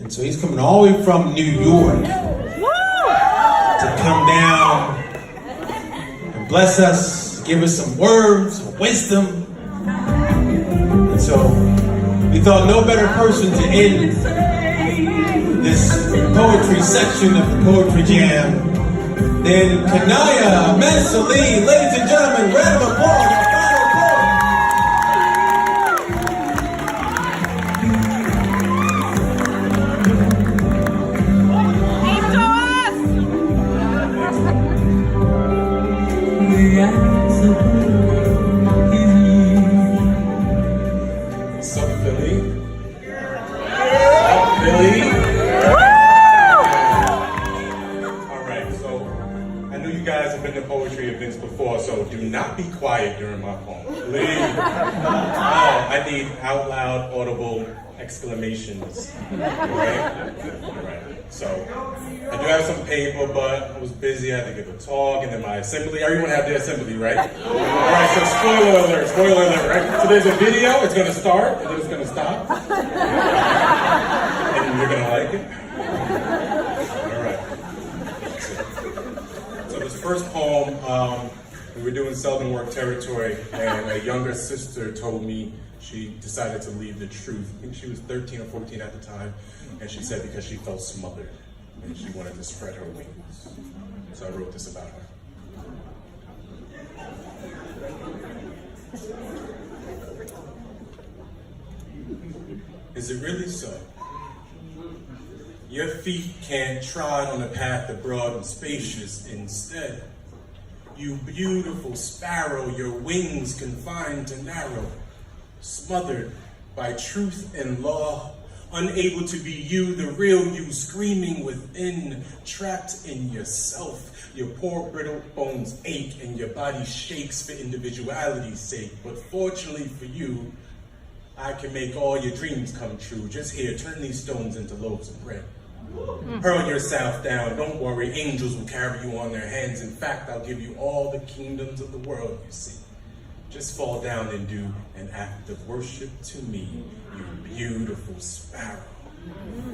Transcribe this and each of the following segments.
And so he's coming all the way from New York to come down and bless us, give us some words of wisdom. And so we thought no better person to end this poetry section of the Poetry Jam than Kanaya Mensali. Ladies and gentlemen, round of applause. What's up, Philly? What's up, Philly? Alright, so I know you guys have been to poetry events before, so do not be quiet during my poem. Please. I need out loud, audible exclamations. Alright. So I do have some paper, but I was busy. I had to give a talk, and then my assembly. Everyone had their assembly, right? All right. So spoiler alert, right? So there's a video. It's gonna start, and then it's gonna stop, and you're gonna like it. All right. So this first poem, we were doing Seldom Work territory, and a younger sister told me she decided to leave the truth. I think she was 13 or 14 at the time. And she said because she felt smothered and she wanted to spread her wings. So I wrote this about her. Is it really so? Your feet can't trod on a path of broad and spacious. Instead, you beautiful sparrow, your wings confined to narrow, smothered by truth and law, unable to be you, the real you, screaming within, trapped in yourself. Your poor brittle bones ache and your body shakes for individuality's sake. But fortunately for you, I can make all your dreams come true. Just here, turn these stones into loaves of bread. Hurl yourself down, don't worry, angels will carry you on their hands. In fact, I'll give you all the kingdoms of the world, you see. Just fall down and do an act of worship to me, you beautiful sparrow,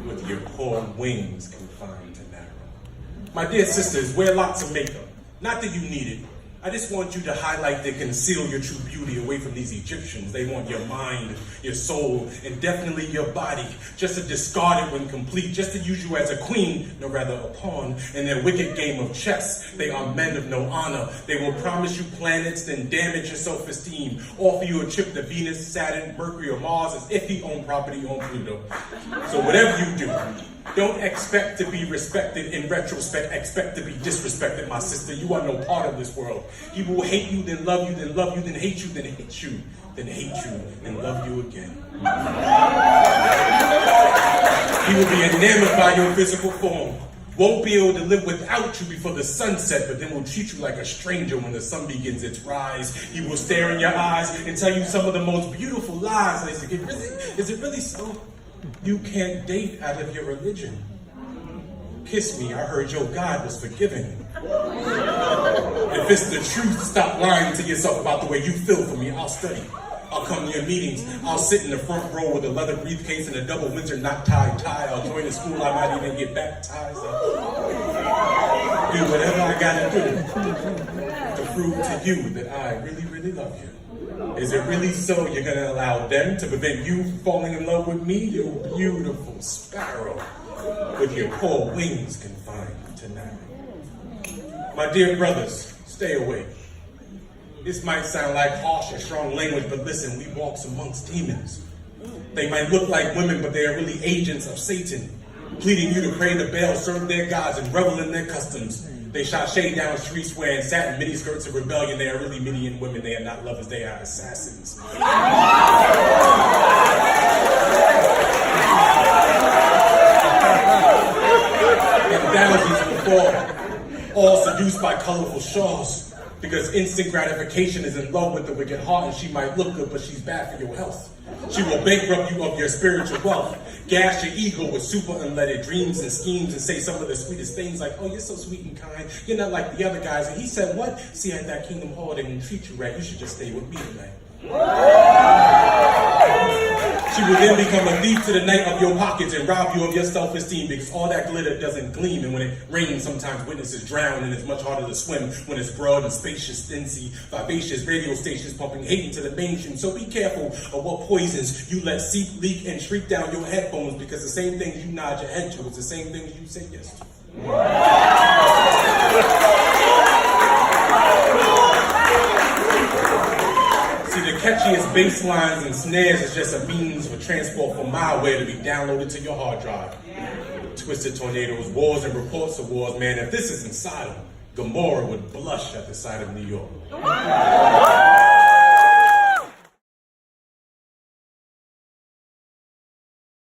with your poor wings confined to narrow. My dear sisters, wear lots of makeup. Not that you need it. I just want you to highlight and conceal your true beauty away from these Egyptians. They want your mind, your soul, and definitely your body, just to discard it when complete, just to use you as a queen, no rather a pawn, in their wicked game of chess. They are men of no honor. They will promise you planets, then damage your self-esteem, offer you a trip to Venus, Saturn, Mercury, or Mars as if he owned property on Pluto. So whatever you do, don't expect to be respected. In retrospect, expect to be disrespected, my sister. You are no part of this world. He will hate you, then love you, then love you, then hate you, then hate you, then hate you, and love you again. He will be enamored by your physical form. Won't be able to live without you before the sunset, but then will treat you like a stranger when the sun begins its rise. He will stare in your eyes and tell you some of the most beautiful lies. And they say, is it really so? You can't date out of your religion. Kiss me, I heard your God was forgiving. If it's the truth, stop lying to yourself about the way you feel for me. I'll study. I'll come to your meetings. I'll sit in the front row with a leather briefcase and a double Windsor knot tie. I'll join the school. I might even get baptized. I'll do whatever I gotta do to prove to you that I really, really love you. Is it really so you're gonna allow them to prevent you falling in love with me, you beautiful sparrow, with your poor wings confined to narrow? My dear brothers, stay away. This might sound like harsh or strong language, but listen, we walk amongst demons. They might look like women, but they are really agents of Satan, pleading you to pray to Baal, serve their gods, and revel in their customs. They shot shade down streets wearing satin miniskirts of rebellion. They are really Midian women. They are not lovers. They are assassins. And thousands will fall, all seduced by colorful shawls, because instant gratification is in love with the wicked heart, and she might look good, but she's bad for your health. She will bankrupt you of your spiritual wealth, gash your ego with super unleaded dreams and schemes, and say some of the sweetest things like, oh, you're so sweet and kind, you're not like the other guys. And he said, what? See, at that Kingdom Hall, they didn't treat you right. You should just stay with me tonight. She will then become a thief to the night of your pockets and rob you of your self-esteem because all that glitter doesn't gleam. And when it rains, sometimes witnesses drown, and it's much harder to swim when it's broad and spacious, thin-sea, vivacious radio stations pumping hate into the mainstream. So be careful of what poisons you let seep, leak, and shriek down your headphones, because the same things you nod your head to is the same things you say yes to. See, the catchiest bass lines and snares is just a means for transport from malware to be downloaded to your hard drive. Twisted tornadoes, wars, and reports of wars. Man, if this isn't Sodom, Gomorrah would blush at the sight of New York.